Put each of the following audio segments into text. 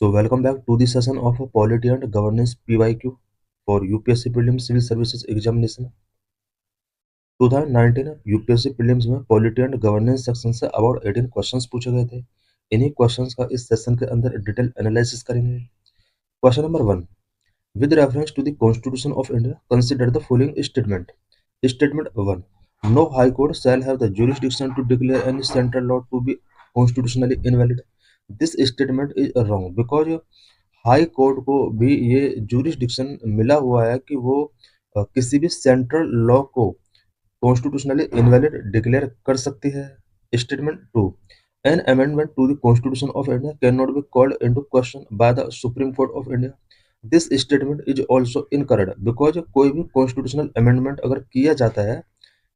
So welcome back to the session of Polity and Governance PYQ for UPSC Prelims Civil Services Examination 2019 UPSC prelims में polity and governance section से about 18 questions पूछे गए थे। इन्हीं questions का इस session के अंदर डिटेल एनालिसिस करेंगे। Question number 1, with reference to the Constitution of India, consider the following statement. Statement 1. No High Court shall have the jurisdiction to declare any central law to be constitutionally invalid. This statement is wrong because high court को भी ये jurisdiction मिला हुआ है कि वो किसी भी सेंट्रल लॉ को कॉन्स्टिट्यूशनली इनवैलिड डिक्लेयर कर सकती है। Statement 2, an amendment to the constitution of India cannot be called into question by the Supreme court of India. This statement is also incorrect because कोई भी constitutional amendment अगर किया जाता है,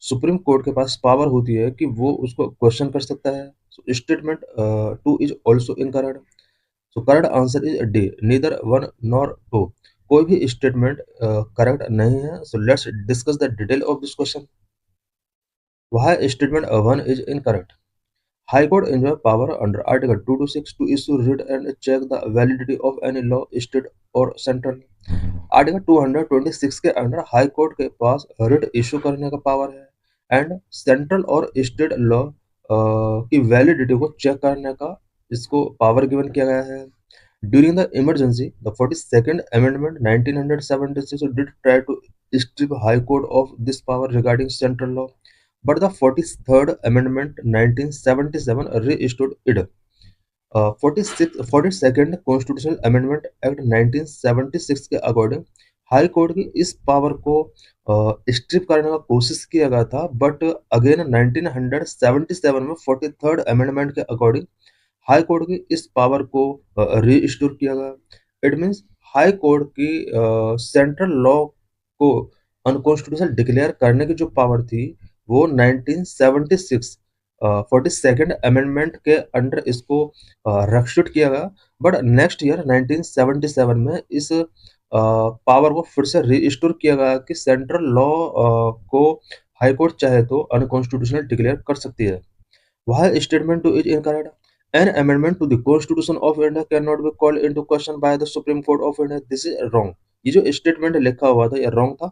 supreme court के पास पावर होती है कि वो उसको क्वेश्चन कर सकता है। So statement 2 is also incorrect. So correct answer is D, neither 1 nor 2। कोई भी स्टेटमेंट करेक्ट नहीं है। सो let's discuss the detail of this question. Why statement 1 is incorrect? High Court enjoy power under Article 226 to issue writ and check the validity of any law, state or central। Article 226 के under high court के पास writ issue करने का power है and central और state law की validity को check करने का इसको पावर गिवन किया गया है। During the Emergency the 42nd amendment 1976 did try to strip high court of this power regarding central law, but the 43rd Amendment 1977 restored it। 42nd Constitutional Amendment Act 1976 के according high court की इस power को strip करने का कोशिश किया गया था, बट अगेन 1977 में 43rd अमेंडमेंट के अकॉर्डिंग हाई कोर्ट की इस पावर को रीस्टोर किया गया। इट मीन्स हाई कोर्ट की सेंट्रल लॉ को अनकॉन्स्टिट्यूशनल डिक्लेयर करने की जो पावर थी वो 1976 42nd अमेंडमेंट के अंडर इसको रेस्ट्रिक्ट किया गया, बट नेक्स्ट ईयर 1977 में इस पावर को फिर से रीस्टोर किया गया कि सेंट्रल लॉ को हाई कोर्ट चाहे तो अनकॉन्स्टिट्यूशनल डिक्लेयर कर सकती है। Why statement 2 is incorrect? An amendment to the Constitution of India cannot be called into question by the Supreme Court of India. This is wrong। ये जो statement लिखा हुआ था ये रॉन्ग था।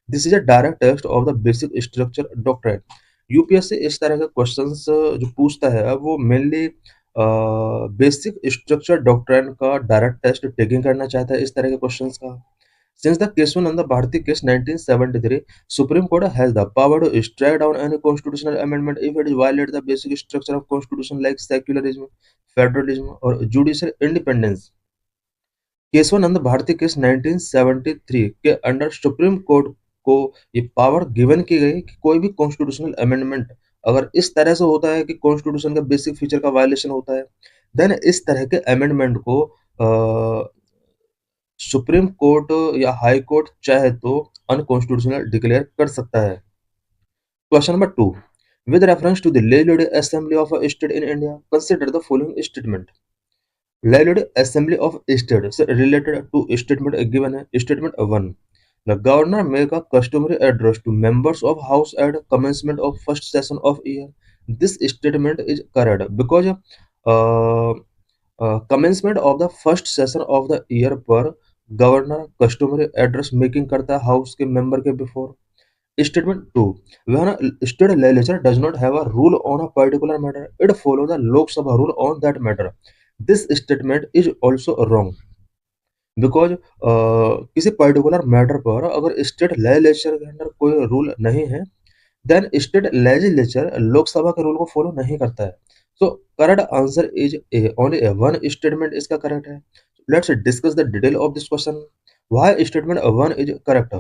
This is a direct test of the basic structure doctrine. UPSC इस तरह के क्वेश्चंस जो पूछता है वो मेनली बेसिक स्ट्रक्चर डॉक्ट्रिन का डायरेक्ट टेस्ट टेकिंग करना चाहता है इस तरह के क्वेश्चंस का। Since the Kesavananda Bharati case 1973, Supreme Court has the power to strike down any constitutional amendment if it violates the basic structure of constitution like secularism, federalism or judicial independence। Kesavananda Bharati case 1973 के under supreme court को ये power given की गई कि कोई भी constitutional amendment अगर इस तरह से होता है कि कॉन्स्टिट्यूशन का बेसिक फीचर का वायलेशन होता है, देन इस तरह के अमेंडमेंट को सुप्रीम कोर्ट या हाई कोर्ट चाहे तो अनकॉन्स्टिट्यूशनल डिक्लेयर कर सकता है। Question number 2, with reference to the legislative assembly of a state in India consider the following statement. Legislative assembly of state से रिलेटेड टू स्टेटमेंट गिवन है। Statement 1, the governor make a customary address to members of house at commencement of first session of year. This statement is correct because commencement of the first session of the year पर governor customary address making करता है house के member के before. Statement 2, when a state legislature does not have a rule on a particular matter, it follow the Lok Sabha rule on that matter। This statement is also wrong because किसी particular matter पर अगर state legislature के अंदर कोई rule नहीं है, then state legislature Lok Sabha के rule को फॉलो नहीं करता है। So correct answer is A, only one statement इसका करेक्ट है। Let's discuss the detail of this question. Why statement 1 is correct?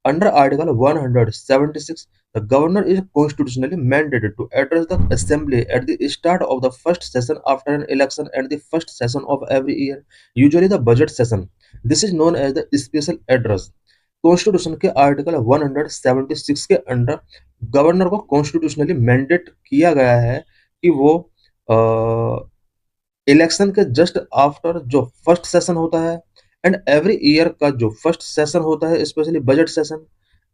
Under article 176 the governor is constitutionally mandated to address the assembly at the start of the first session after an election and the first session of every year, usually the budget session। This is known as the special address। Constitution के article 176 के under governor को constitutionally mandate किया गया है कि वो election के just after जो फर्स्ट सेशन होता है एंड एवरी ईयर का जो फर्स्ट सेशन होता है, स्पेशली बजट सेशन,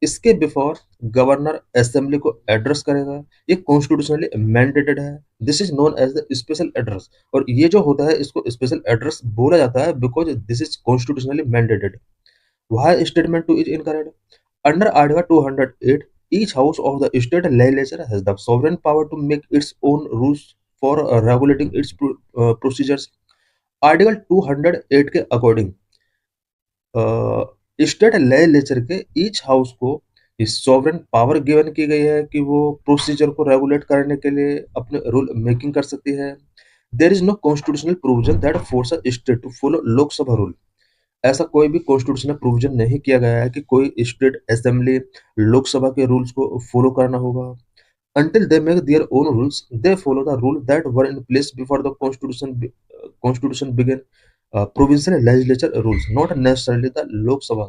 इसके बिफोर गवर्नर असेंबली को एड्रेस करेगा। ये कॉन्स्टिट्यूशनली मैंडेटेड है। This is known as the special address. और ये जो होता है इसको स्पेशल एड्रेस बोला जाता है because this is constitutionally mandated. Why statement 2 is incorrect? Under Article 208, each house of the state legislature has the sovereign power to make its own rules for regulating its procedures. Article 208 के according state legislature के each house को इस sovereign power given की गई है कि वो procedure को रेगुलेट करने के लिए अपने रूल मेकिंग कर सकती है। There is no constitutional provision that force a state to follow Lok Sabha rule. ऐसा कोई भी कॉन्स्टिट्यूशन में प्रोविजन नहीं किया गया है कि कोई स्टेट असेंबली लोकसभा के रूल्स को फॉलो करना होगा। Until they make their own rules, they follow the rules that were in place before the constitution began. Provincial legislature rules, not necessarily the Lok Sabha.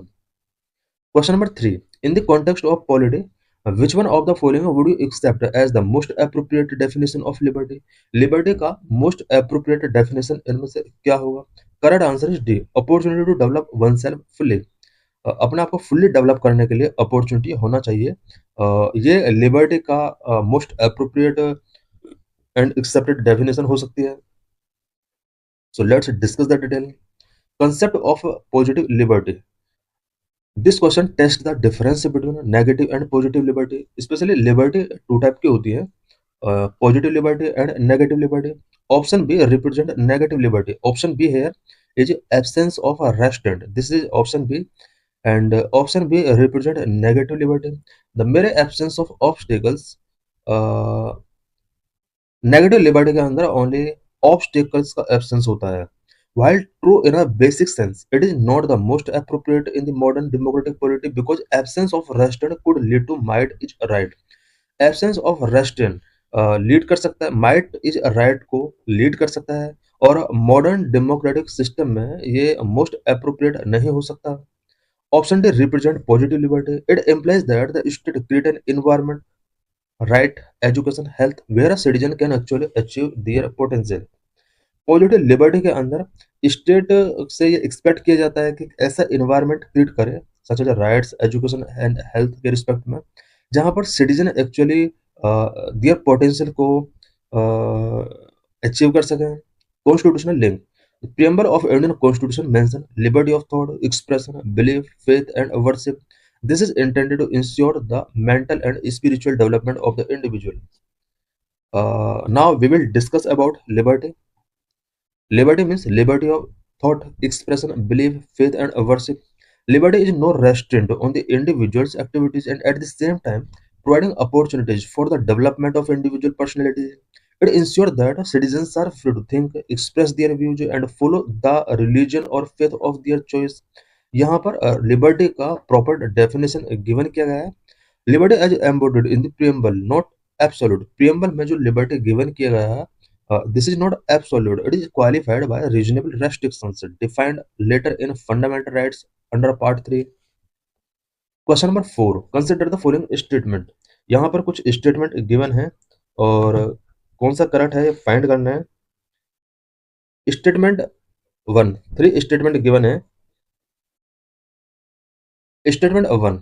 Question number 3. In the context of polity, which one of the following would you accept as the most appropriate definition of liberty? Liberty का most appropriate definition इनमें से क्या होगा? Correct answer is D. Opportunity to develop oneself fully. अपने आप को fully develop करने के लिए अपॉर्चुनिटी होना चाहिए। ये लिबर्टी का most appropriate and accepted definition हो सकती है। सो let's discuss the detail concept of positive liberty. This question tests the difference between negative and positive liberty. Especially liberty two type की होती है, positive liberty and negative liberty. Option B represent negative liberty. Option B here is absence of a restraint. This is option B. And option B represent negative liberty. The mere absence of obstacles. Negative liberty के अंदर only obstacles का absence होता है। While true in a basic sense, it is not the most appropriate in the modern democratic polity because absence of restraint could lead to might is a right. Absence of restraint lead कर सकता है, might is a right को lead कर सकता है, और modern democratic system में ये मोस्ट अप्रोप्रिएट नहीं हो सकता। Option D represent positive liberty. It implies that the state create an environment, right, education, health where a citizen can actually achieve their potential. Positive liberty के अंदर state से ये expect किया जाता है कि ऐसा इन्वायरमेंट क्रिएट करे such as rights, education and health के रिस्पेक्ट में, जहां पर सिटीजन एक्चुअली देयर पोटेंशियल को अचीव कर सकें। Constitutional link. preamble of Indian Constitution mention liberty of thought, expression, belief, faith, and worship. This is intended to ensure the mental and spiritual development of the individual. Now we will discuss about liberty. Liberty means liberty of thought, expression, belief, faith, and worship. Liberty is no restraint on the individual's activities and at the same time providing opportunities for the development of individual personality. It ensures that citizens are free to think, express their views, and follow the religion or faith of their choice. यहाँ पर liberty का proper definition given किया गया है। Liberty as embodied in the preamble, not absolute. Preamble में जो liberty given किया गया है, this is not absolute. It is qualified by reasonable restrictions defined later in fundamental rights under Part 3. Question number 4. Consider the following statement. यहाँ पर कुछ statement given है और कौन सा करेक्ट है फाइंड करना है। स्टेटमेंट 1, 3 स्टेटमेंट गिवन है। Statement 1.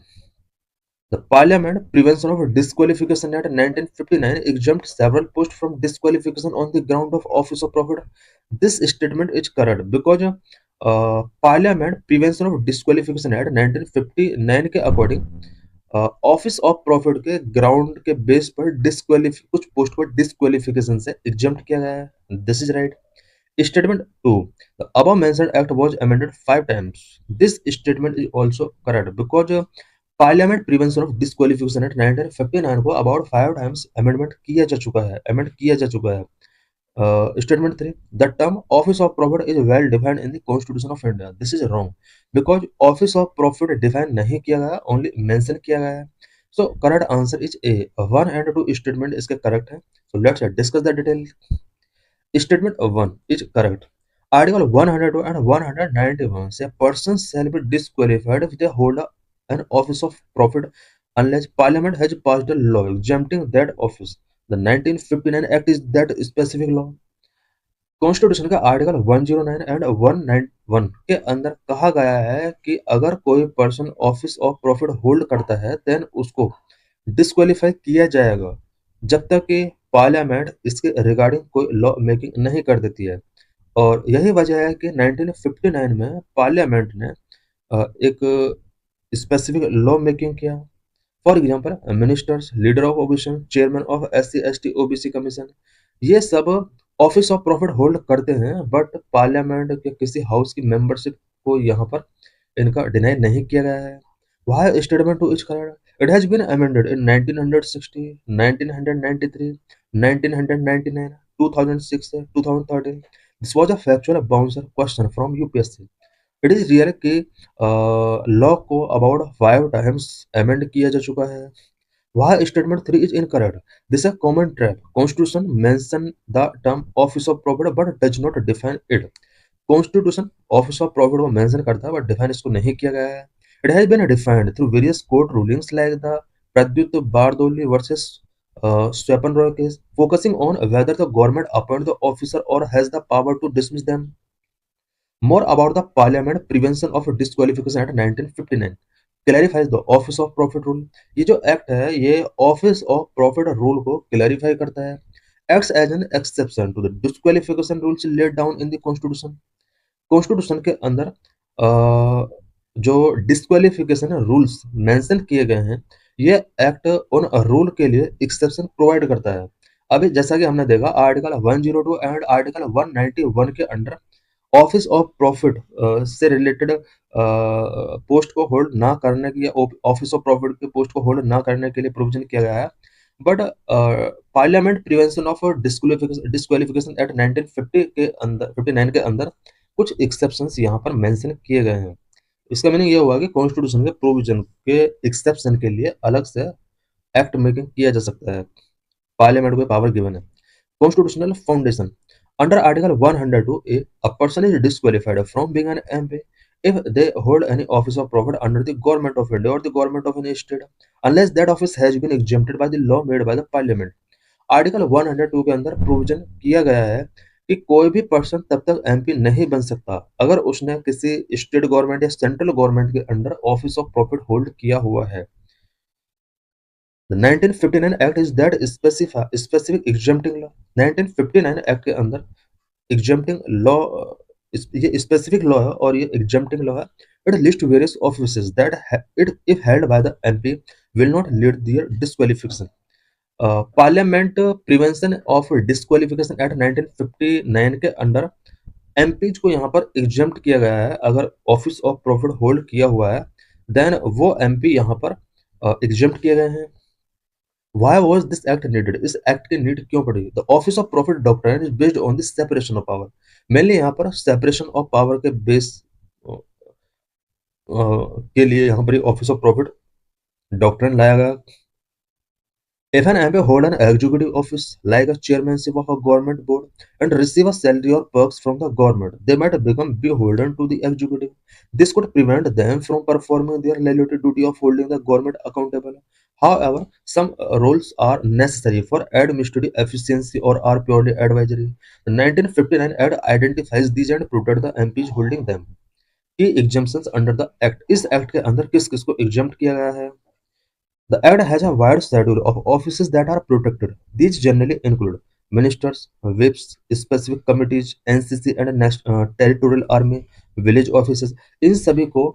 The Parliament Prevention of Disqualification Act 1959 exempt several posts from disqualification on the ground of office of profit. This statement is correct because Parliament Prevention of Disqualification Act 1959 के according office of profit के ground के base पर कुछ post को disqualification से exempt किया गया है। This is right. Statement 2. The above mentioned act was amended 5 times. This statement is also correct because parliament prevention of disqualification act 1959 को अबाउट 5 टाइम्स अमेंडमेंट किया जा चुका है, अमेंड किया जा चुका है। Statement 3. The term office of profit is well defined in the constitution of India. This is wrong because office of profit define नहीं किया गया, ओनली मेंशन किया गया है। So correct answer is A. 1 and 2 statement इसके correct है। सो let's discuss the detail. Statement 1 is correct. Article 102 and 191 say persons shall be disqualified if they hold an office of profit unless Parliament has passed a law exempting that office. The 1959 Act is that specific law. Constitution का article 109 and 1 के अंदर कहा गया है कि अगर कोई person office of profit hold करता है देन उसको डिस्क्वालीफाई किया जाएगा जब तक कि पार्लियामेंट इसके रिगार्डिंग कोई लॉ मेकिंग नहीं कर देती है। और यही वजह है कि 1959 में पार्लियामेंट ने एक स्पेसिफिक लॉ मेकिंग किया। For example ministers, leader of opposition, chairman of SC ST OBC commission, ये सब ऑफिस ऑफ प्रॉफिट होल्ड करते हैं बट पार्लियामेंट के किसी हाउस की मेंबरशिप को यहाँ पर इनका डिनाई नहीं किया गया है। Why statement to each correct? It has been amended in 1960, 1993, 1999, 2006, 2013. This was a factual bouncer question from UPSC. It is real कि लॉ को अबाउट 5 टाइम्स अमेंड किया जा चुका है। वह statement 3 is incorrect. This a common trap. Constitution mention the term office of profit but does not define it. Constitution office of profit को mention करता है बट डिफाइन इसको नहीं किया गया है। It has been defined through various court rulings like the Pradyut Bordoloi versus Swapan Roy case, focusing on whether the government appoint the officer और has the power to dismiss them. More about the Parliament Prevention of Disqualification Act 1959 clarifies the Office of Profit Rule। ये जो act है ये office of profit rule को clarify करता है। Acts as an exception to the disqualification rules laid down in the constitution. Constitution के अंदर जो डिस्क्वालिफिकेशन रूल्स मेंशन किए गए हैं ये एक्ट उन रूल के लिए एक्सेप्शन प्रोवाइड करता है। अभी जैसा कि हमने देखा आर्टिकल 102 एंड आर्टिकल 191 के अंडर ऑफिस ऑफ प्रॉफिट से रिलेटेड पोस्ट को होल्ड ना करने की या ऑफिस ऑफ प्रॉफिट के पोस्ट को होल्ड ना करने के लिए प्रोविजन किया गया है। But parliament prevention of disqualification act 1950 के अंदर 59 के अंदर कुछ एक्सेप्शंस यहाँ पर मेंशन किए गए हैं। इसका मीनिंग ये हुआ कि कॉन्स्टिट्यूशन के प्रोविजन के एक्सेप्शन के लिए अलग से एक्ट मेकिंग किया जा सकता है। पार्लियामेंट को पावर गिवन है। Constitutional foundation. Under Article 102A, a person is disqualified from being an MP if they hold any office of profit under the government of India or the government of any state, unless that office has been exempted by the law made by the parliament. Article 102 के अंदर provision किया गया है कि कोई भी person तब तक एमपी नहीं बन सकता अगर उसने किसी स्टेट गवर्नमेंट या सेंट्रल गवर्नमेंट के under office of profit hold किया हुआ है। The 1959 Act is that specific exempting law। 1959 act के अंदर exempting law ये स्पेसिफिक लॉ है और ये exempting लॉ है। It lists various offices that it if held by the MP will not lead their disqualification। Parliament prevention of disqualification act 1959 के under MPs को यहाँ पर एग्जेम्प्ट किया गया है। अगर ऑफिस ऑफ प्रॉफिट होल्ड किया हुआ है देन वो एमपी यहाँ पर एग्जेम्प्ट किए गए हैं। Why was this act needed? इस एक्ट की नीड क्यों पड़ी? The office of profit doctrine is based on the separation of power। Mainly यहाँ पर सेपरेशन ऑफ पावर के बेस के लिए यहाँ पर ऑफिस ऑफ प्रॉफिट डॉक्ट्रिन लाया गया। If an MP hold an executive office like a chairmanship of a government board and receive a salary or perks from the government, they might become beholden to the executive। This could prevent them from performing their legislative duty of holding the government accountable। However, some roles are necessary for administrative efficiency or are purely advisory। The 1959 Act identifies these and protects the MPs holding them। Key exemptions under the Act। इस act के अंदर किस किस को exempt किया गया है? The Act has a wide schedule of offices that are protected। These generally include ministers, whips, specific committees, NCC and territorial army, village offices। इन सभी को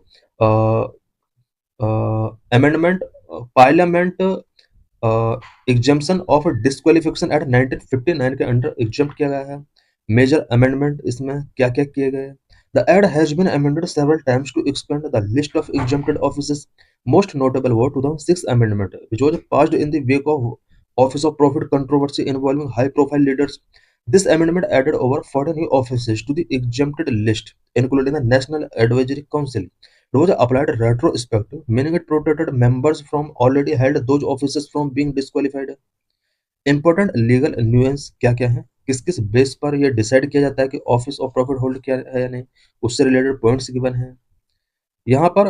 amendment parliament exemption of disqualification act 1959 के under exempt किया गया है। Major amendment इसमें क्या क्या किए गए? The Act has been amended several times to expand the list of exempted offices। Most notable was 2006 amendment, which was passed in the wake of Office of Profit controversy involving high-profile leaders। This amendment added over 40 new offices to the exempted list, including the National Advisory Council। It was applied retrospective, meaning it protected members from already held those offices from being disqualified। Important legal nuance क्या क्या है, किस किस base पर यह decide किया जाता है कि ऑफिस ऑफ प्रॉफिट होल्ड किया है या नहीं, उससे रिलेटेड पॉइंट्स गिवन है यहाँ पर।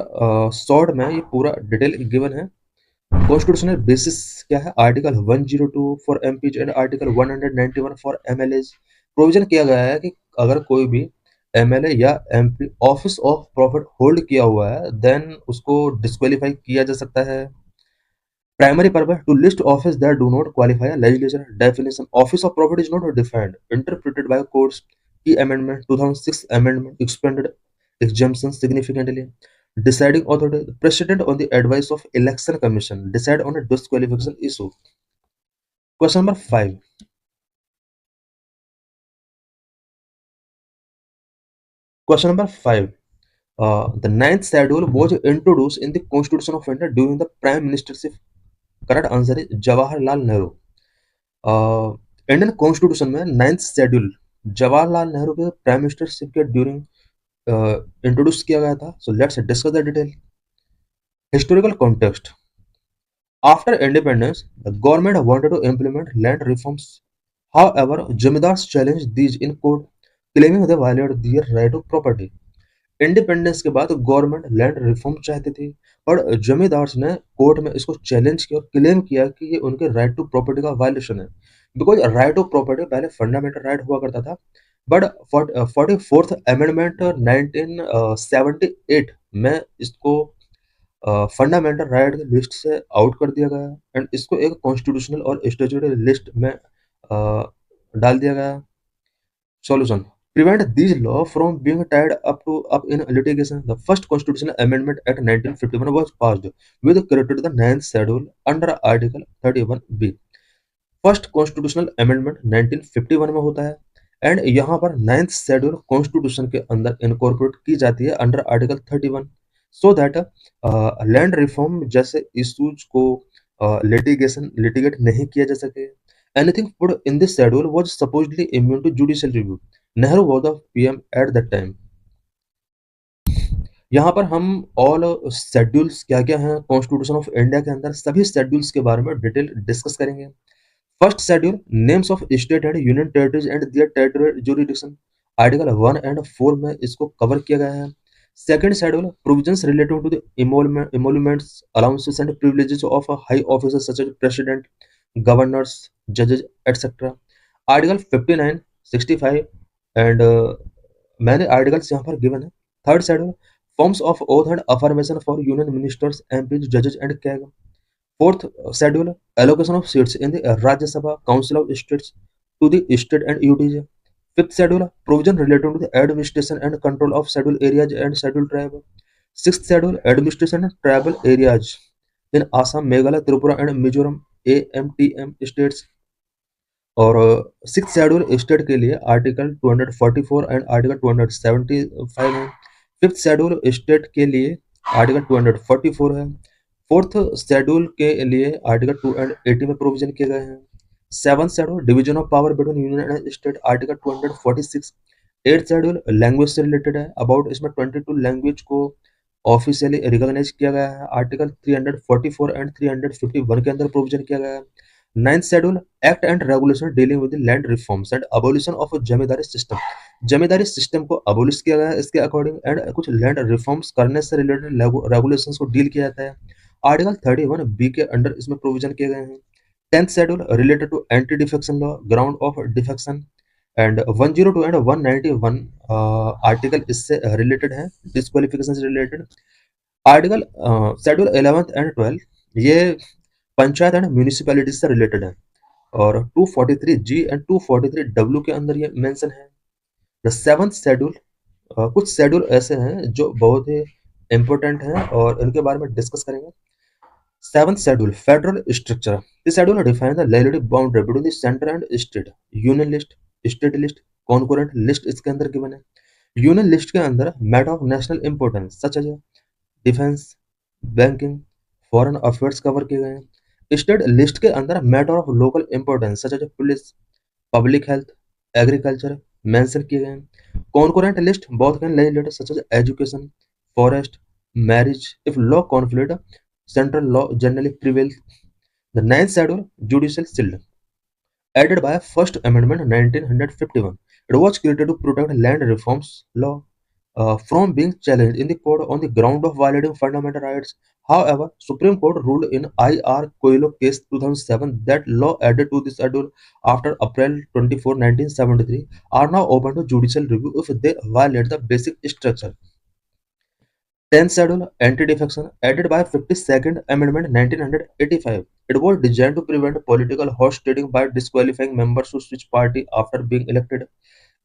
शॉर्ट में ये पूरा डिटेल गिवन है। कॉन्स्टिट्यूशनल बेसिस क्या है? Article 102 for MPs and article 191 for MLAs. Provision किया गया है कि अगर कोई भी एमएलए या MP office of profit hold किया हुआ है, देन उसको डिस्क्वालीफाई किया जा सकता है। Primary purpose to list office that do not qualify a legislature definition. Office of profit is not defined. Interpreted by courts. Key amendment 2006 amendment expanded exemptions significantly. Deciding authority. The president on the advice of election commission decide on a disqualification issue. Question number 5. Question number 5. The ninth schedule was introduced in the Constitution of India during the Prime Ministership. Correct answer is Jawaharlal Nehru. Indian constitution में ninth schedule Jawaharlal Nehru के prime ministership के during introduce किया गया था. So let's discuss the detail. Historical context. After independence the government wanted to implement land reforms. However zamindars challenge these in court claiming they violated their right of property. Independence के बाद government land reform चाहती थी, पर जमींदार्स ने court में इसको challenge किया और क्लेम किया कि ये उनके राइट टू प्रॉपर्टी का वायलेशन है. बिकॉज राइट टू प्रॉपर्टी पहले फंडामेंटल राइट हुआ करता था, बट 44th अमेंडमेंट 1978 में इसको फंडामेंटल राइट की लिस्ट से आउट कर दिया गया एंड इसको एक कॉन्स्टिट्यूशनल और स्टैट्यूटरी लिस्ट में डाल दिया गया. Solution: prevent these laws from being tied up in litigation. The first constitutional amendment Act 1951 was passed, which created the ninth schedule under Article 31B. First constitutional amendment 1951 में होता है and यहाँ पर ninth schedule constitution के अंदर incorporate की जाती है under article 31, so that land reform जैसे इश्यूज को लिटिगेट नहीं किया जा सके. Anything put in this schedule was supposedly immune to judicial review. Nehru was the PM at that time. यहाँ पर हम ऑल शेड्यूल्स क्या क्या हैं कॉन्स्टिट्यूशन ऑफ इंडिया के अंदर सभी शेड्यूल्स के बारे में डिटेल डिस्कस करेंगे. First schedule names of state and union territories and their territorial jurisdiction. Article 1 and 4 में इसको कवर किया गया है. Second schedule provisions relating to the emoluments, allowances and privileges of high officers such as president, governors, judges, etc. Article 59, 65 and मैंने articles यहाँ पर given है. Third schedule forms of oath and affirmation for union ministers, MPs, जजेस and CAG. Fourth schedule allocation of seats in the Rajya Sabha Council of States to the state and UTJ. Fifth schedule provision relating to the administration and control of scheduled areas and scheduled tribe. Sixth schedule administration and tribal areas in Assam, Meghalaya, Tripura and Mizoram AMTM states. और six schedule state के लिए article 244 and article 275 है. Fifth schedule state के लिए article 244 है. Fourth schedule के लिए article 280 में प्रोविजन किए गए हैं. Seventh schedule division of power between union and state article 246. Eighth schedule language से रिलेटेड है, अबाउट इसमें 22 लैंग्वेज को ऑफिशियली रिकॉग्नाइज किया गया है. आर्टिकल 344 एंड 351 के अंदर प्रोविजन किया गया है. Ninth schedule act and regulation dealing with land reforms and abolition of zamindari system. Zamindari system को अबोलिश किया गया है इसके अकॉर्डिंग एंड कुछ लैंड रिफॉर्म्स करने से रिलेटेड रेगुलेशंस को डील किया जाता है. आर्टिकल 31 बी के अंडर इसमें प्रोविजन किए गए हैं. Tenth schedule related to anti defection law, ground of defection and 102 and 191 article इससे रिलेटेड है, डिस्क्वालिफिकेशन से related. Article schedule 11th and 12 ये पंचायत एंड म्यूनिसिपैलिटीज से रिलेटेड है और 243 जी एंड 243 डब्ल्यू के अंदर ये मेंशन है. द सेवंथ शेड्यूल कुछ शेड्यूल ऐसे हैं जो बहुत ही इंपॉर्टेंट हैं और इनके बारे में डिस्कस करेंगे. Seventh schedule federal structure. This schedule define the legislative boundary between the centre and state. Union list, state list, concurrent list इसके अंदर गिवन है. यूनियन लिस्ट के अंदर matter of national importance such as defence, banking, foreign affairs cover किए गए हैं. State list के अंदर matter of local importance such as police, public health, agriculture mention किए गए हैं. Concurrent list both can legislate such as education, forest, marriage. If law conflict, central law generally prevails. The ninth schedule, judicial shield, added by First Amendment 1951. It was created to protect land reforms law, from being challenged in the court on the ground of violating fundamental rights. However, Supreme Court ruled in I.R. Coelho case 2007 that law added to this schedule after April 24, 1973 are now open to judicial review if they violate the basic structure. 10th schedule anti-defection added by 52nd Amendment 1985. It was designed to prevent political horse trading by disqualifying members who switch party after being elected.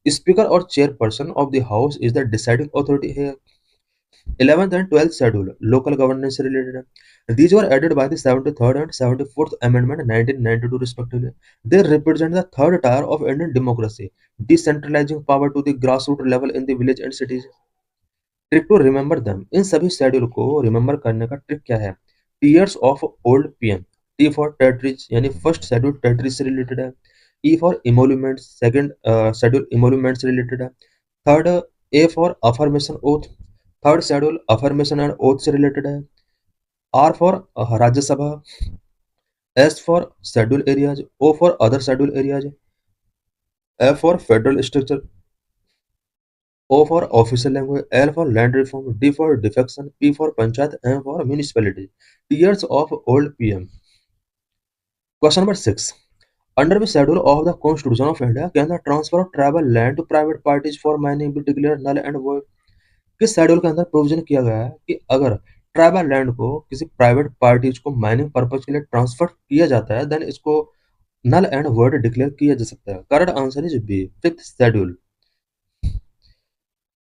Speaker or chairperson of the House is the deciding authority here. 11th and 12th schedule local governance related. These were added by the 73rd and 74th Amendment 1992 respectively. They represent the third tier of Indian democracy, decentralizing power to the grassroots level in the village and cities. Trick to remember them इन सभी schedule को remember करने का trick क्या है? Tears of old PM, T for territories यानी first schedule territory से related है, E for emolument second schedule emolument से रिलेटेड है, third A for affirmation oath third schedule affirmation and oath से रिलेटेड है, R for Rajya Sabha, S for schedule areas, O for other schedule areas, F for federal structure, O for official language, L for land reform, D for defection, P for panchayat, M for municipality. Years of old PM. Question number 6. Under the schedule of the Constitution of India, can the transfer of tribal land to private parties for mining be declared null and void? किस schedule के अंदर provision किया गया है कि अगर tribal land को किसी प्राइवेट पार्टीज को माइनिंग पर्पज के लिए ट्रांसफर किया जाता है देन इसको नल एंड वर्ड डिक्लेयर किया जा सकता है? Correct answer is B, fifth schedule.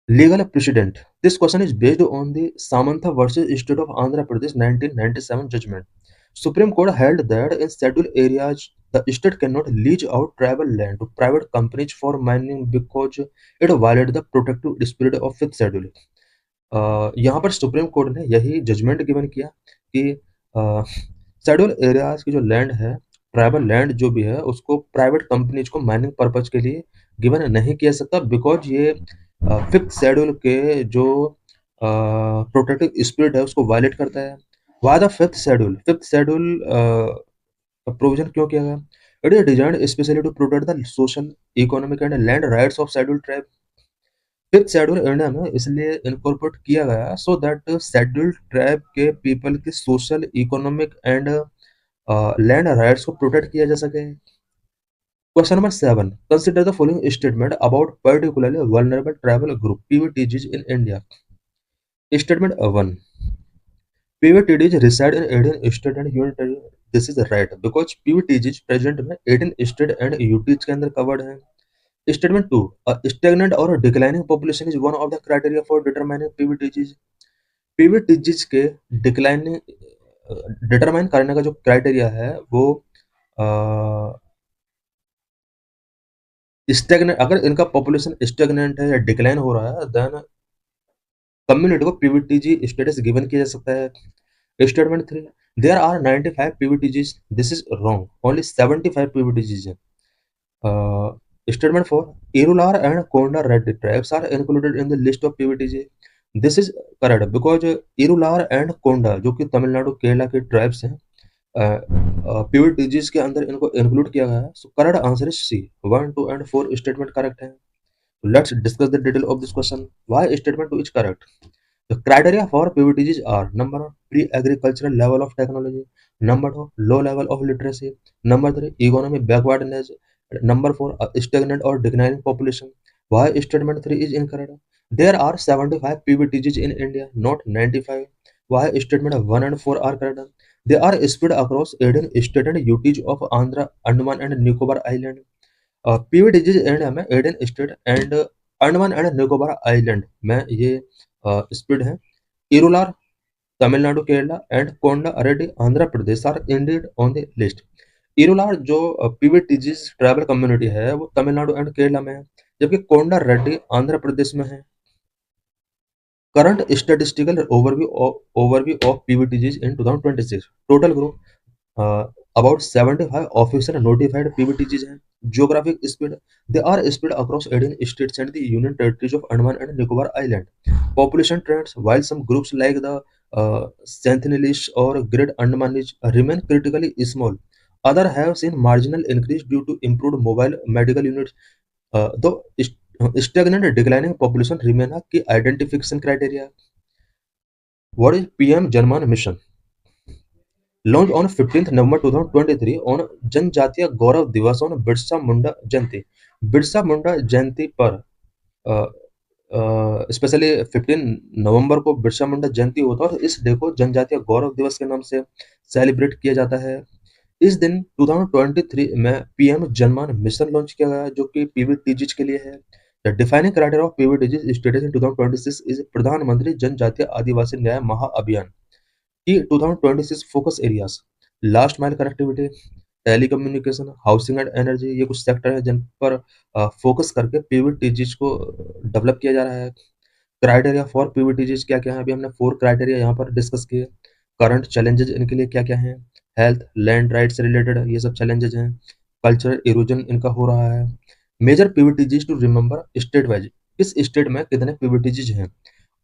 Legal precedent. This question is based on the Samantha versus State of Andhra Pradesh 1997 judgment. Supreme Court held that in scheduled areas, the state cannot lease out tribal land to private companies for mining because it violated the protective spirit of fifth schedule. यहाँ पर supreme court ने यही judgement given किया कि schedule areas की जो land है, tribal land जो भी है, उसको प्राइवेट कंपनीज को माइनिंग पर्पज के लिए गिवन नहीं किया सकता बिकॉज ये फिफ्थ शेड्यूल के जो प्रोटेक्टिव स्पिरिट है उसको वायलेट करता है. Why the fifth schedule provision क्यों किया गया? It is designed specially to protect the social, economic and land rights of schedule tribe. Fifth schedule India में इसलिए इनकॉर्पोरेट किया गया सो दैट शेड्यूल ट्राइब के पीपल की social, economic and land rights को प्रोटेक्ट किया जा सके. Question number 7. Consider the following statement about particularly vulnerable tribal group PVTGs in India. Statement 1. PVTGs reside in 18 state and union territory. This is right because PVTGs present में 18 state and UTs के अंदर covered हैं. Statement 2. A stagnant or declining population is one of the criteria for determining PVTGs. PVTGs के declining determine करने का जो criteria है वो स्टेगनेंट, अगर इनका पॉपुलेशन स्टेगनेंट है या डिक्लाइन हो रहा है देन कम्युनिटी को पीवीटीजी स्टेटस गिवन किया जा सकता है. Statement 3. There are 95 PVTGs. This is wrong, only 75 PVTGs है. Statement 4. Irular and Konda Reddy tribes are included in the list of PVTG. This is correct because Irular and Konda जो कि तमिलनाडु केरला के ट्राइब्स हैं पीवीटीजीज के अंदर इनको इंक्लूड किया गया है. So correct answer is C. 1, 2 and 4 statement correct है. Let's discuss the detail of this question. Why statement 2 is correct? The criteria for PVTGs are: number 1, pre-agricultural level of technology; number 2, low level of literacy; number 3, economic backwardness; number 4, a stagnant or declining population. Why statement 3 is incorrect? There are 75 PVTGs in India, not 95. Why statement 1 and 4 are correct? They are spread across 18 states and UTs of Andhra, Andaman and Nicobar Island. PVTG India में 18 state and Andaman and Nicobar island में ये spread है. Irular Tamil Nadu Kerala and Konda Reddy Andhra Pradesh are indeed on the list. Irular जो PVTG tribal community है वो Tamil Nadu and Kerala में है जबकि कोंडा रेड्डी आंध्र प्रदेश में है. Current statistical overview of PVTGs in 2026. Total group about 75 official notified PVTGs हैं. Geographic spread, they are spread across 18 states and the union territories of Andaman and Nicobar Island. Population trends, while some groups like the Sentinelists or Great Andamanists remain critically small, others have seen marginal increase due to improved mobile medical units. Though Stagnant declining population remain a key identification criteria. What is PM Janman mission? Launched on 15th November 2023 on जनजातीय गौरव दिवस on Birsa Munda जयंती. बिरसा मुंडा जयंती पर specially 15 नवंबर को बिरसा मुंडा जयंती होता है और इस day को जनजातीय गौरव दिवस के नाम से सेलिब्रेट किया जाता है. इस दिन 2023 में पीएम जनमान मिशन लॉन्च किया गया जो कि पीवीटीजीज के लिए है. The defining criteria of PVTGs status in 2026 is प्रधानमंत्री जनजातीय आदिवासी न्याय महाअभियान की 2026 focus areas. Last mile connectivity, telecommunication, housing and energy, ये कुछ सेक्टर है जिन पर फोकस करके पीवीटीजीज को डेवलप किया जा रहा है. क्राइटेरिया फॉर पीवीटीजीज क्या क्या है, अभी हमने 4 क्राइटेरिया यहाँ पर डिस्कस किए. करंट चैलेंजेस इनके लिए क्या क्या हैं, हेल्थ लैंड राइट्स रिलेटेड ये सब चैलेंजेस हैं. कल्चरल इरोजन इनका हो रहा है. Major PVTGs to remember state wise, इस स्टेट में कितने पीवीटीजीज हैं.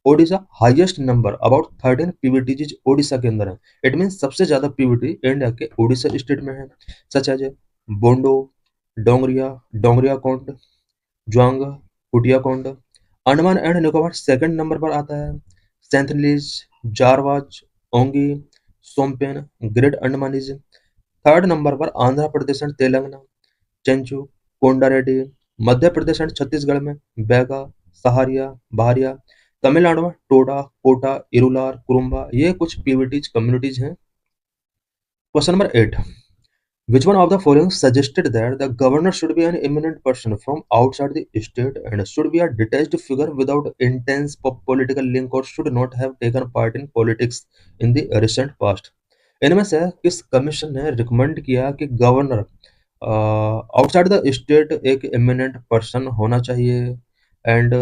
Odisha highest number about 13 PVTGs Odisha के अंदर है. इट मीन सबसे ज्यादा पीवीटी इंडिया के ओडिशा स्टेट में है. Such as Bondo, Dongria, Dongria Kondh, Juang, Kutia Kondh. Andaman and Nicobar second number पर आता है. Sentinelese, Jarawas, Onge, Shompen, great Andamanese. Third number पर आंध्र प्रदेश एंड तेलंगाना, चेंचू, कोंडारेड्डी. मध्य प्रदेश एंड छत्तीसगढ़ में बैगा, सहारिया, बहारिया. तमिलनाडु में टोडा, कोटा, इरुलार, कुरुम्बा. ये कुछ पीवीटीज कम्युनिटीज हैं. Question number 8. Which one of the following suggested that the governor should be an eminent person from outside the state and should be a detached figure without intense political link or should not have taken part in politics in the recent past? इनमें से किस commission ने recommend किया कि governor outside the state एक eminent person होना चाहिए and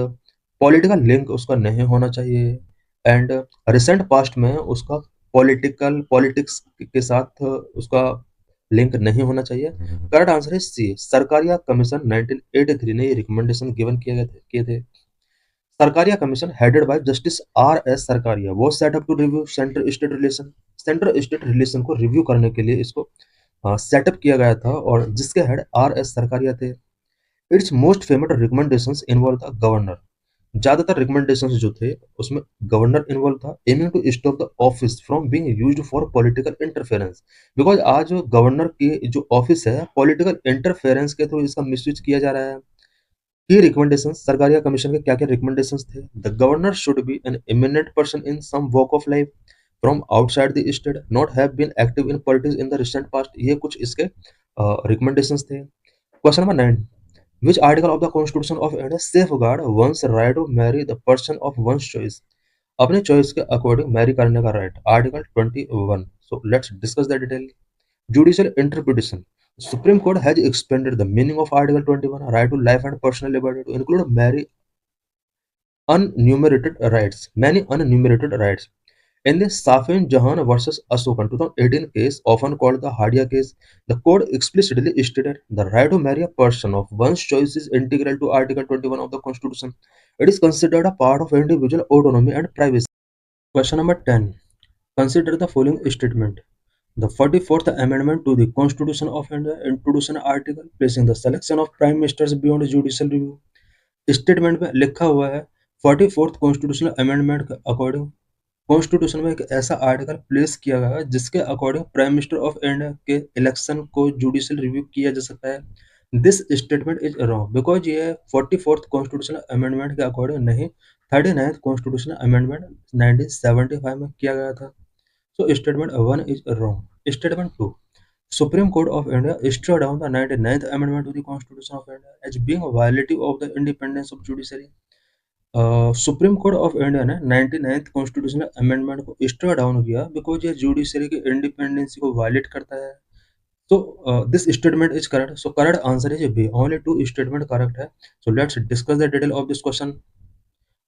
political link उसका नहीं होना चाहिए एंड रिसेंट पास्ट में उसका पॉलिटिक्स के साथ उसका लिंक नहीं होना चाहिए. करेक्ट आंसर है सी, सरकारिया कमीशन 1983 ने ये रिकमेंडेशन गिवन किए थे. Sarkaria commission headed by justice R S Sarkaria वो set up to review centre state relation को रिव्यू करने के लिए इसको सेटअप किया गया था और जिसके हेड आर एस सरकारिया थे. It's most famous recommendations involve the governor. ज्यादातर रिकमेंडेशंस जो थे उसमें गवर्नर इन्वॉल्व था. Aiming to stop the office from being used for political interference, because आज गवर्नर की जो ऑफिस है पॉलिटिकल इंटरफेरेंस के थ्रू इसका मिसयूज किया जा रहा है. की रिकमेंडेशंस सरकारिया कमीशन के क्या क्या रिकमेंडेशंस थे. The governor should be an eminent person in some walk of life from outside the state, not have been active in politics in the recent past. ये कुछ इसके रिकमेंडेशंस थे. Question number 9. Which article of the Constitution of India safeguard one's right to marry the person of one's choice? अपने choice के according Mary करने का right. Article 21. So let's discuss the detail. Judicial interpretation. Supreme Court has expanded the meaning of Article 21, right to life and personal liberty, to include many unenumerated rights. In the Safin Jahan versus Asokan 2018 case, often called the Hadia case, the court explicitly stated the right to marry a person of one's choice is integral to Article 21 of the Constitution. It is considered a part of individual autonomy and privacy. Question number 10. Consider the following statement. The 44th Amendment to the Constitution of India introduced an article placing the selection of prime ministers beyond judicial review. Statement में लिखा हुआ है 44th constitutional amendment के according constitution में एक ऐसा article place किया गया है जिसके according prime minister of India के इलेक्शन को जुडिशियल रिव्यू किया जा सकता है. This statement is wrong because ये 44th कॉन्स्टिट्यूशनल अमेंडमेंट के अकॉर्डिंग नहीं, 39th कॉन्स्टिट्यूशनल अमेंडमेंट 1975 में किया गया था. So statement 1 is wrong. Statement 2. Supreme Court of India struck down the 99th Amendment to the Constitution of India as being violative of the independence of judiciary. Supreme court of India ने 99th constitutional amendment को straw down किया because ये judiciary की independency को violet करता है. So this statement is correct. So correct answer is B. Only 2 statement correct है. So let's discuss the detail of this question.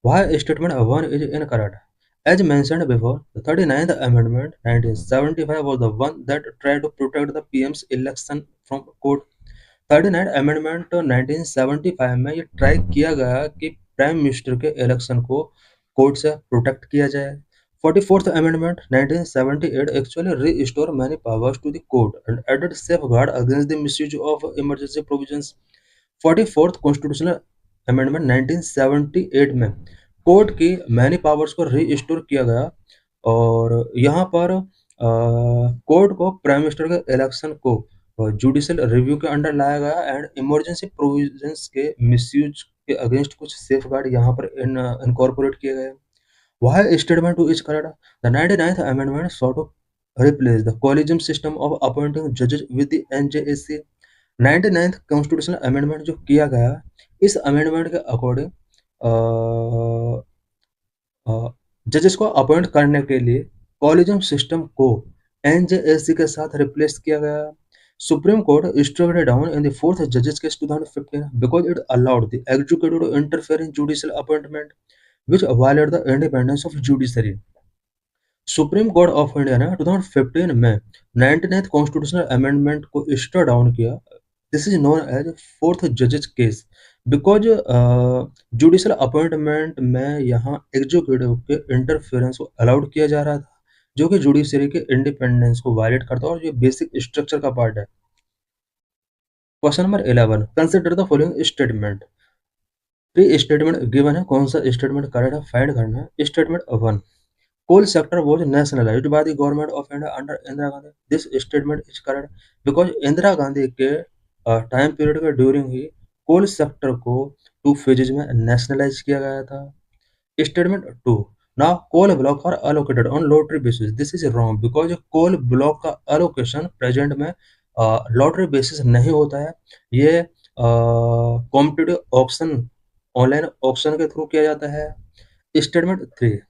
Why statement 1 is incorrect? As mentioned before, the 39th Amendment 1975 was the one that tried to protect the PM's election from court. 39 amendment 1975 में ये try किया गया कि prime minister के election को court से protect किया जाए. 44th amendment 1978 actually restored many powers to the court and added safeguard against the misuse of emergency provisions. 44th constitutional amendment 1978 में कोर्ट की मैनी पावर्स को रीस्टोर किया गया और यहाँ पर कोर्ट को प्राइम मिनिस्टर के इलेक्शन को जुडिशियल रिव्यू के अंडर लाया गया एंड इमरजेंसी प्रोविजंस के मिसयूज के अगेंस्ट कुछ सेफ गार्ड यहाँ पर इनकॉर्पोरेट किए गए। Why statement to is correct? The 99th Amendment sought to replace the collegium system of appointing judges with the NJSC। 99th Constitutional Amendment जो किया गया, इस अमेंडमेंट के अकॉर्डिंग जजेस को अपॉइंट करने के लिए कॉलेजियम सिस्टम को एनजेएससी के साथ रिप्लेस किया गया। Supreme court struck it down in the fourth judges case 2015 because it allowed the executive to interfere in judicial appointment which violated the independence of judiciary। Supreme court of India ने 2015 में 99th constitutional amendment को stay down किया। This is known as fourth जजेस case because judicial appointment में यहाँ executive के interference को allowed किया जा रहा था जो कि जुडिशरी के इंडिपेंडेंस को वायलेट करता है और ये बेसिक स्ट्रक्चर का पार्ट है। Question number 11 consider the following statement. Pre statement given है, कौन सा स्टेटमेंट करेक्ट है फाइंड करना है। Statement 1 coal sector was nationalized by the government of India under Indira Gandhi। This statement is correct because Indira Gandhi के time period के during ही coal sector को 2 फेजेज में नेशनलाइज किया गया था। Statement 2 now coal block are allocated on lottery basis. This is wrong because coal block का allocation present में लॉटरी बेसिस नहीं होता है, ये कॉम्पिटिटिव ऑक्शन ऑनलाइन ऑक्शन के थ्रू किया जाता है। Statement 3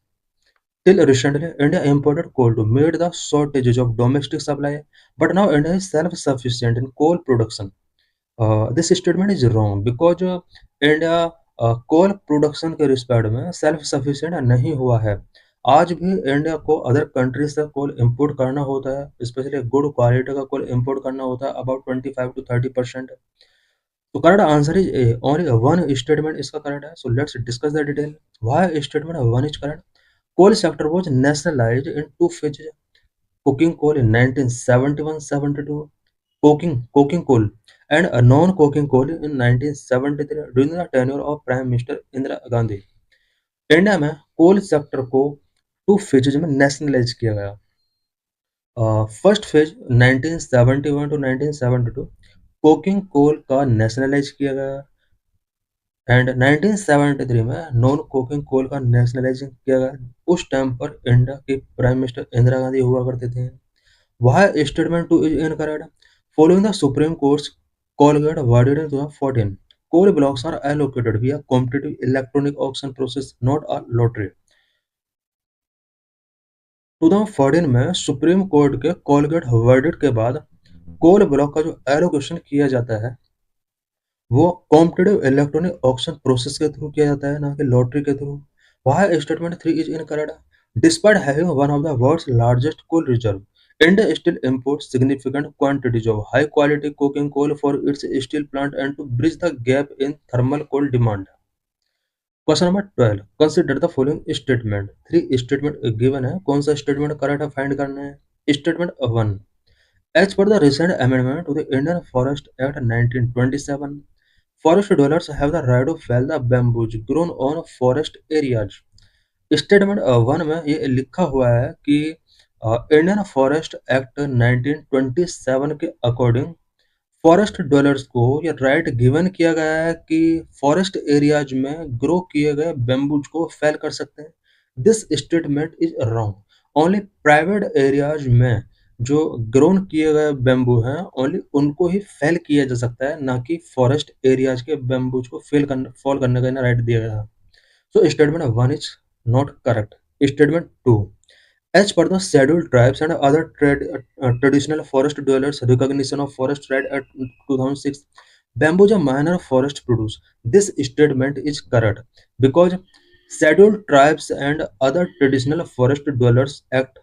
Till recently, India imported coal to meet the shortages of domestic supply, but now India is self-sufficient in coal production। This statement is wrong because India coal production के respect में self sufficient नहीं हुआ है। आज भी India को other countries से कोल import करना होता है, स्पेशली गुड क्वालिटी का कोल इंपोर्ट करना होता है अबाउट 25 to 30%। तो correct answer is A, only one statement इसका करेक्ट है। सो let's discuss the detail why statement 1 is correct. Coal sector was nationalized in 2 phases: coking coal in 1971-72, coking coal, and a non-coking coal in 1973 during the tenure of Prime Minister Indira Gandhi। India में कोल sector को 2 phases में nationalise किया गया। First phase 1971 to 1972 coking coal का nationalise किया गया and 1973 में non coking coal का नेशनलाइजेशन किया गया। उस टाइम पर इंडिया के प्राइम मिनिस्टर इंदिरा गांधी हुआ करते थे। वह statement 2 is incorrect. Following the supreme courts Colgate awarded in 2014 coal blocks are allocated via competitive electronic auction process, not a lottery। 2014 में सुप्रीम कोर्ट के कोलगेट वर्डिक्ट के बाद कोल ब्लॉक का जो एलोकेशन किया जाता है वो कॉम्पिटिटिव इलेक्ट्रॉनिक ऑक्शन प्रोसेस के थ्रू किया जाता है, ना कि लॉटरी के थ्रू। Why statement 3 is incorrect. Despite having one of the world's largest coal reserve, India still imports significant quantities of high quality coking coal for its steel plant and to bridge the gap in thermal coal demand। Question number 12 consider the following statement. 3 statement given है, कौन सा statement correct है find करना है। Statement 1 As per the recent amendment to the Indian Forest Act 1927, forest dwellers have the right to fell the bamboos grown on forest areas। Statement 1 में ये लिखा हुआ है कि इंडियन फॉरेस्ट एक्ट 1927 के अकॉर्डिंग फॉरेस्ट डवेलर्स को ये right given किया गया है कि फॉरेस्ट एरियाज में ग्रो किए गए बेम्बूज को फेल कर सकते हैं। This statement is wrong. Only private areas में जो ग्रोन किए गए बेम्बू हैं ओनली उनको ही फेल किया जा सकता है, ना कि फॉरेस्ट एरियाज के बेम्बूज को फॉल करने का राइट दिया गया है। So statement 1 is not correct. Statement 2 As per the scheduled tribes and other traditional forest dwellers recognition of forest right at 2006, bamboo is a minor forest produce। This statement is correct because scheduled tribes and other traditional forest dwellers act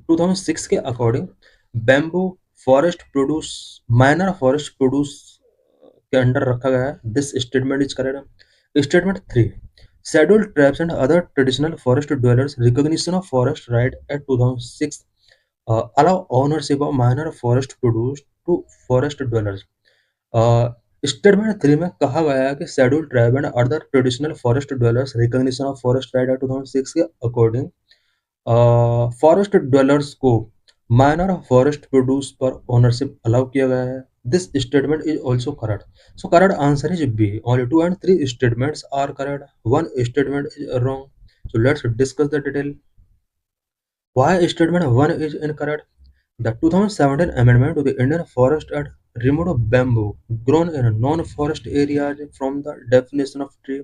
2006 के according bamboo forest produce minor forest produce के under रखा गया है। This statement is correct. Statement 3 Scheduled tribes and other traditional forest dwellers recognition of forest right at 2006 allow ownership of minor forest produce to forest dwellers। Statement 3 में कहा गया है कि schedule tribe and other traditional forest dwellers recognition of forest right act 2006 के according forest dwellers को minor forest produce पर ownership allow किया गया है. This statement is also correct. So correct answer is B. Only 2 and 3 statements are correct. One statement is wrong. So let's discuss the detail. Why statement 1 is incorrect? The 2017 amendment to the Indian Forest Act removed bamboo grown in non-forest areas from the definition of tree.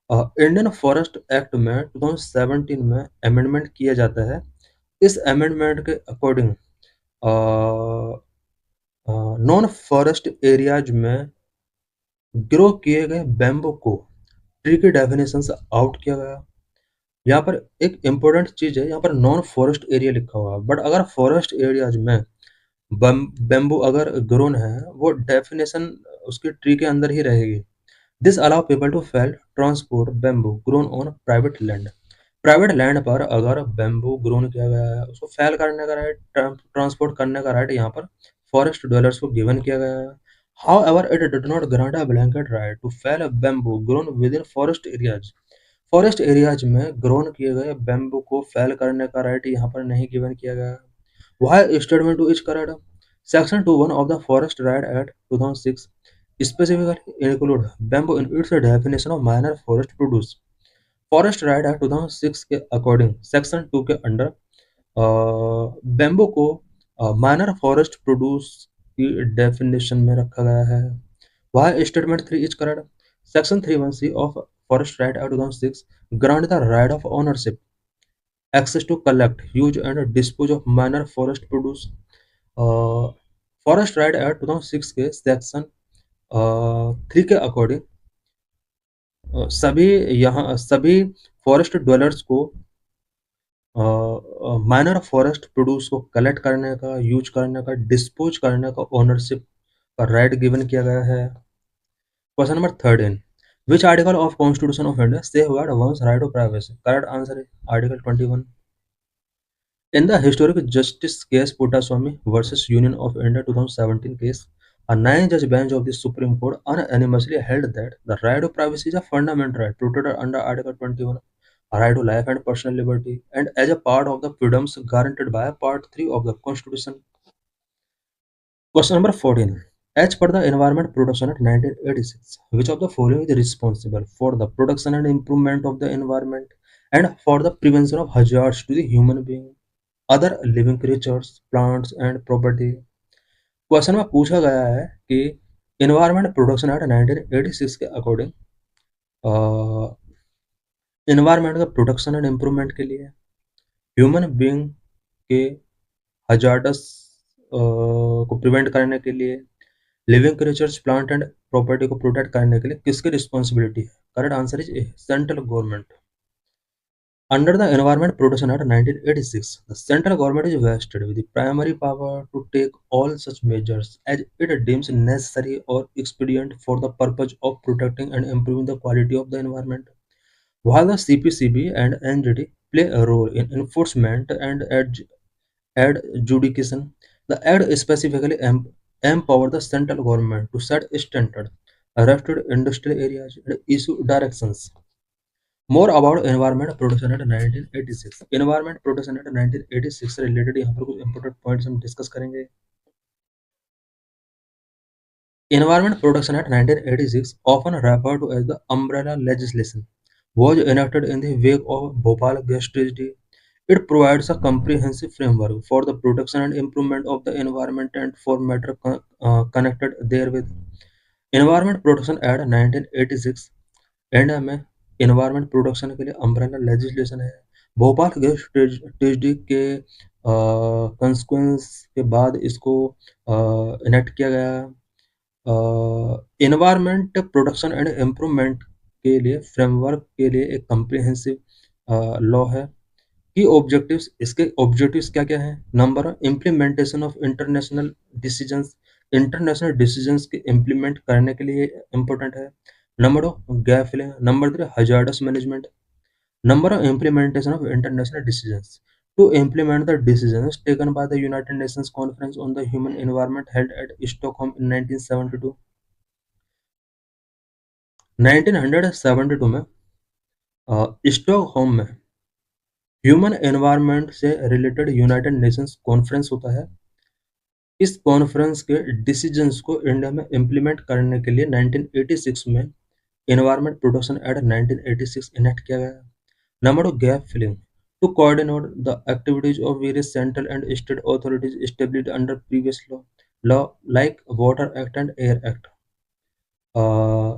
Indian forest act में 2017 में amendment किया जाता है. इस amendment के according non forest areas में grow किए गए बैम्बू को ट्री की डेफिनेशन से आउट किया गया. यहाँ पर एक इम्पोर्टेंट चीज है, यहाँ पर नॉन फॉरेस्ट एरिया लिखा हुआ है, बट अगर फॉरेस्ट एरियाज में बैम्बू अगर ग्रोन है वो डेफिनेशन उसकी ट्री के अंदर ही रहेगी. This allow people to fell transport bamboo grown on private land. Private land पर अगर बैम्बू ग्रोन किया गया है उसको फेल करने का राइट, ट्रांसपोर्ट करने का राइट यहाँ पर फॉरेस्ट ड्वेलर्स को गिवन किया गया है. However, it did not grant a blanket right to fell a bamboo grown within forest areas. Forest areas में ग्रोन किए गए बैम्बू को फेल करने का राइट यहाँ पर नहीं गिवन किया गया. Why statement 2 is correct? Section 21 of the Forest Right Act 2006 specifically include bamboo in its definition of minor forest produce. Forest right act 2006 के अकॉर्डिंग सेक्शन 2 के अंडर बैम्बू को माइनर फॉरेस्ट प्रोड्यूस की definition में रखा गया है. Why statement 3 is correct. Section 31C of forest right act 2006 grant the right of ownership access to collect use and dispose of minor forest produce. Forest right act 2006 के section 3 के according सभी forest dwellers को minor forest produce को collect करने का, use करने का, dispose करने का ओनरशिप का राइट गिवन किया गया है. Question number 13. Which article of constitution of India safeguard one's right of privacy? Correct answer है article 21. In the historic justice case Puttaswamy versus Union of India 2017 case, a nine-judge bench of the Supreme Court unanimously held that the right of privacy is a fundamental right protected under Article 21, a right to life and personal liberty, and as a part of the freedoms guaranteed by Part 3 of the Constitution. Question number 14. As per the Environment Protection Act 1986, which of the following is responsible for the protection and improvement of the environment and for the prevention of hazards to the human being, other living creatures, plants and property? Question में पूछा गया है कि environment protection act 1986 के according environment का protection and improvement के लिए, human being के हजार्डस को प्रिवेंट करने के लिए, living creatures, plant and property को प्रोटेक्ट करने के लिए किसकी रिस्पॉन्सिबिलिटी है? Correct answer is A, central government. Under the Environment Protection Act 1986, the central government is vested with the primary power to take all such measures as it deems necessary or expedient for the purpose of protecting and improving the quality of the environment. While the CPCB and NGT play a role in enforcement and adjudication, the Act specifically empower the central government to set standards, arrest industrial areas, and issue directions. More about environment protection act 1986. Environment protection act 1986 से related यहाँ पर कुछ important points हम discuss करेंगे. Environment protection act 1986, often referred to as the umbrella legislation, was enacted in the wake of Bhopal gas tragedy. It provides a comprehensive framework for the protection and improvement of the environment and for matter connected therewith. Environment protection act 1986 India में environment protection के लिए umbrella legislation है. Bhopal gas tragedy के consequence के बाद इसको enact किया गया. इन्वायरमेंट प्रोटेक्शन एंड इम्प्रूवमेंट के लिए फ्रेमवर्क के लिए एक कम्प्रिहेंसिव लॉ है. की ऑब्जेक्टिव्स, इसके ऑब्जेक्टिव्स क्या क्या है? Number, implementation of international decisions के इम्प्लीमेंट करने के लिए इम्पोर्टेंट है. Number 2 gap filling. Number 3 hazardous management. Number, implementation of international decisions. To implement the decisions taken by the United Nations Conference on the Human Environment held at Stockholm in 1972. 1972 में Stockholm में human environment से related United Nations conference होता है। इस conference के decisions को India में implement करने के लिए 1986 में एनवायरनमेंट प्रोटेक्शन एक्ट 1986 इनेक्ट किया गया। Number 2, gap filling to coordinate the activities of various central and state authorities established under previous law like water act and air act.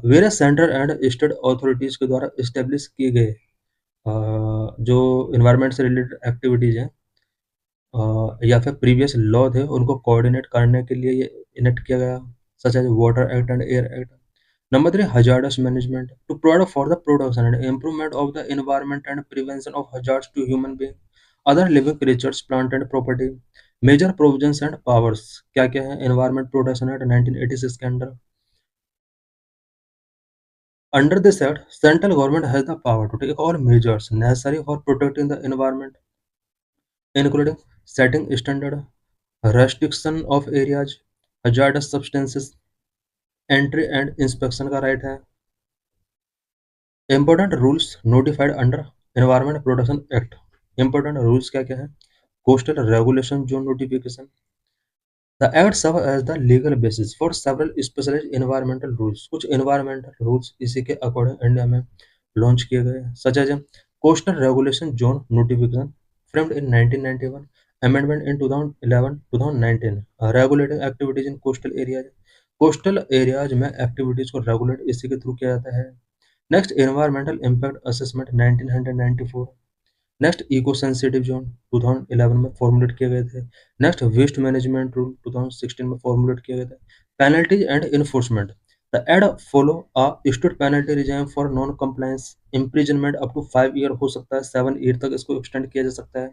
Various central and state authorities के द्वारा establish किए गए जो environment से related activities हैं या फिर previous law थे उनको कोऑर्डिनेट करने के लिए ये इनेक्ट किया गया, such as water act and air act. Number 3, hazardous management to provide for the production and improvement of the environment and prevention of hazards to human being, other living creatures, plant and property। Major provisions and powers क्या क्या है environment protection act 1986 के अंदर? Under this act, central government has the power to take all measures necessary for protecting the environment, including setting standard, restriction of areas, hazardous substances, entry and inspection का right है। Important rules notified under environment protection act. Important rules क्या क्या है? Coastal regulation zone notification. The act serve as the legal basis for several specialised environmental rules. कुछ environmental rules इसी के according India में launch किए गए, such as coastal regulation zone notification framed in 1991, amendment in 2011-2019, regulating activities in coastal areas। Coastal areas में activities को regulate इसी के थ्रू किया जाता है। Next, environmental impact assessment 1994। Next, eco sensitive zone 2011 में फॉर्मुलेट किए गए थे। नेक्स्ट, वेस्ट मैनेजमेंट रूल 2016 में फॉर्मुलेट किए गए थे। Penalties and enforcement, the act follow a strict penalty regime for non compliance, imprisonment up to 5 year हो सकता है, 7 ईयर तक इसको एक्सटेंड किया जा सकता है।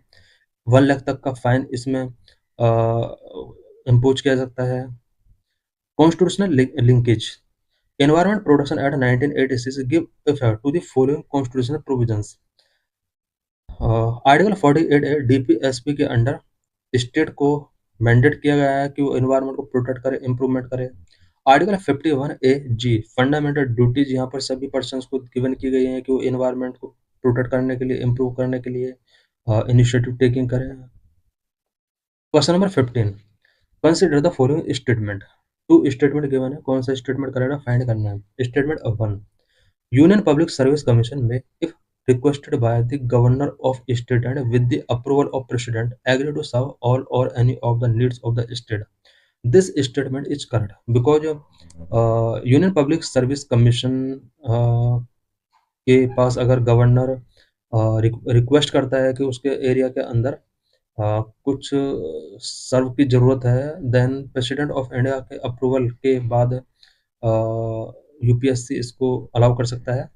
1 लाख तक का फाइन इसमें इम्पोज किया जा सकता है। Constitutional linkage, environment protection act 1986 give effect to the following constitutional provisions. Article 48 DPSP के अंडर स्टेट को मैंडेट किया गया है कि वो एनवायरनमेंट को प्रोटेक्ट करे, इम्प्रूवमेंट करे। आर्टिकल 51 ए जी फंडामेंटल ड्यूटीज यहाँ पर सभी पर्सन्स को गिवन की गई हैं कि वो एनवायरनमेंट को प्रोटेक्ट करने के लिए, इम्प्रूव करने के लिए इनिशिएटिव टेकिंग करें। Question number 15, consider the following statement. 2 statement given है, कौन सा स्टेटमेंट करेगा फाइंड करना है। Statement 1, Union Public Service Commission may, if requested by the Governor of State and with the approval of President, agree to serve all or any of the needs of the state। This statement is correct because Union Public Service Commission के पास अगर governor request करता है कि उसके area के अंदर कुछ सर्व की ज़रूरत है, देन प्रेसिडेंट ऑफ इंडिया के अप्रूवल के बाद यूपीएससी इसको अलाउ कर सकता है।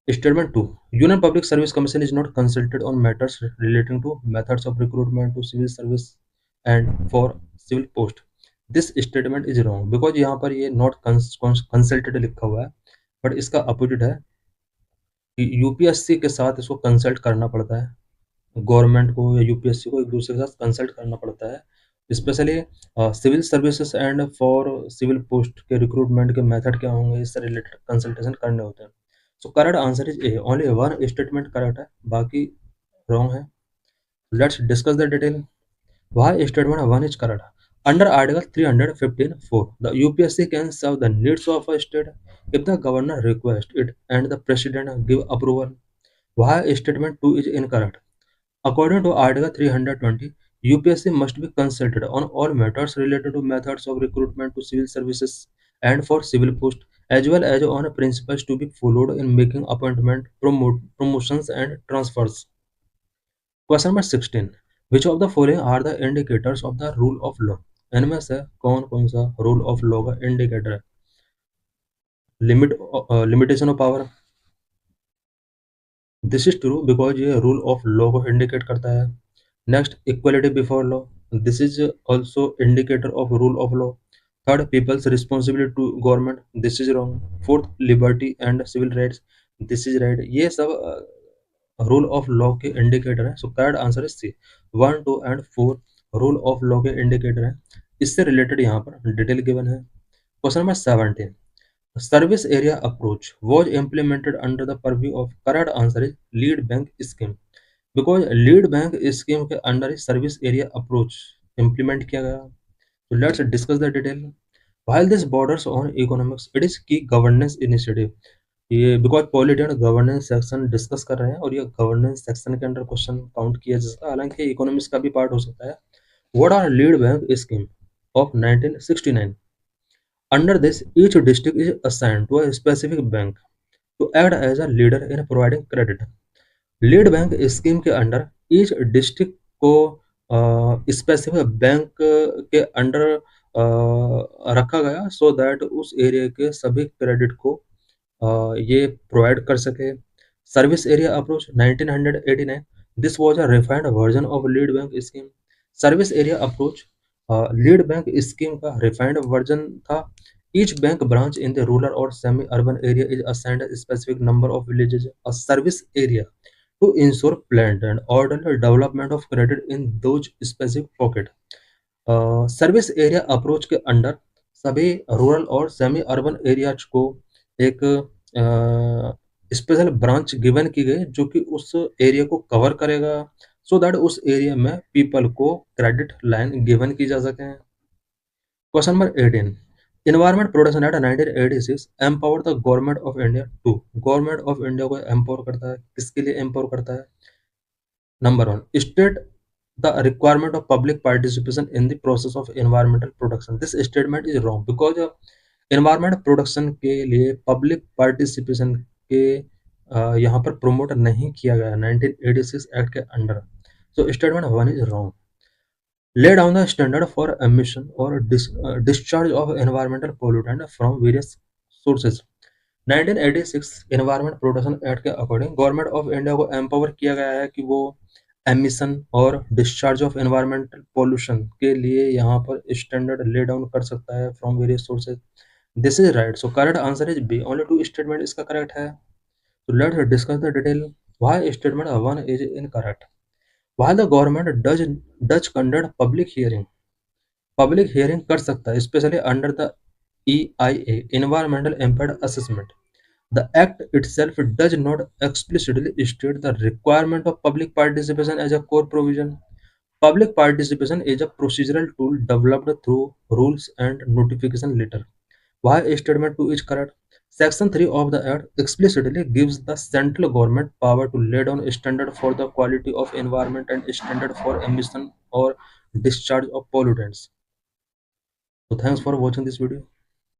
Statement 2, Union Public Service Commission is not consulted on matters relating to methods of recruitment to civil service and for civil post। This statement is wrong because यहाँ पर ये not consulted लिखा हुआ है, बट इसका अपोजिट है कि UPSC के साथ इसको कंसल्ट करना पड़ता है, गवर्नमेंट को या यूपीएससी को एक दूसरे के साथ कंसल्ट करना पड़ता है, specially civil services and for civil post के रिक्रूटमेंट के मेथड क्या होंगे, इससे रिलेटेड कंसल्टेशन करने होते हैं। So correct answer is A, only 1 statement correct है, बाकी रॉन्ग है। Let's discuss the detail why statement 1 is correct. Under article 315(4), the UPSC can serve the needs of a state if the governor requests it and the president give approval। Why statement 2 is incorrect? According to Article 320, UPSC must be consulted on all matters related to methods of recruitment to civil services and for civil post, as well as on principles to be followed in making appointment, promotions and transfers। Question number 16, which of the following are the indicators of the rule of law? इनमें से कौन कौन सा rule of law का indicator है? Limitation of power, this is true because ये rule of law को indicate करता है। Next, equality before law, this is also indicator of rule of law. Third, people's responsibility to government, this is wrong. Fourth, liberty and civil rights, this is right. ये सब rule of law के indicator है। So correct answer is C, 1, 2 and 4 rule of law के indicator है। इससे related यहाँ पर detail given है। Question number 17, service area approach was implemented under the purview of? Correct answer is lead bank scheme. Because lead bank scheme के under service area approach implement किया गया. So let's discuss the detail. While this borders on economics, it is key governance initiative. ये because polity and governance section discuss कर रहे हैं और ये governance section के अंदर क्वेश्चन काउंट किया जा सकता है, हालांकि इकोनॉमिक्स का भी पार्ट हो सकता है. What are lead bank scheme of 1969? Under this each district is assigned to a specific bank to act as a leader in providing credit. Lead bank scheme के अंडर ईच डिस्ट्रिक्ट को specific bank के under रखा गया so that उस area के सभी credit को ये प्रोवाइड कर सके. Service area approach 1989, this was a refined version of lead bank scheme. Service area approach lead bank scheme का रिफाइंड वर्जन था. Each bank branch in the rural और semi urban area is assigned a specific number of villages a service area to ensure planned and orderly development of credit in those specific pocket. Service area approach के under सभी rural और semi urban areas को एक special branch given की गई जो कि उस एरिया को कवर करेगा सो दैट उस एरिया में पीपल को क्रेडिट लाइन गिवन की जा सके. Question number 18. Environment protection act 1986 empower the government of India to. Government of India को एम्पावर करता है, किसके लिए एम्पावर करता है? Number 1, state the requirement of public participation in the process of environmental production. This statement is wrong because environment production के लिए public participation के यहाँ पर promote नहीं किया गया 1986 एक्ट के under. So statement 1 is wrong. Lay down the standard for emission or discharge of environmental pollutant from various sources. 1986 environment protection act के अकॉर्डिंग गवर्नमेंट ऑफ इंडिया को एम्पावर किया गया है कि वो एमिशन और डिस्चार्ज ऑफ एनवायरमेंटल पोल्यूशन के लिए यहाँ पर स्टैंडर्ड ले डाउन कर सकता है from various sources. This is right. So correct answer is B. Only two statement इसका करेक्ट है. तो let's discuss the detail. Why statement 1 is incorrect? Why the government does conduct public hearing कर सकता है specially under the EIA environmental impact assessment. The act itself does not explicitly state the requirement of public participation as a core provision. Public participation is a procedural tool developed through rules and notification letter. Why statement 2 is correct? Section 3 of the act explicitly gives the central government power to lay down a standard for the quality of environment and a standard for emission or discharge of pollutants. So thanks for watching this video.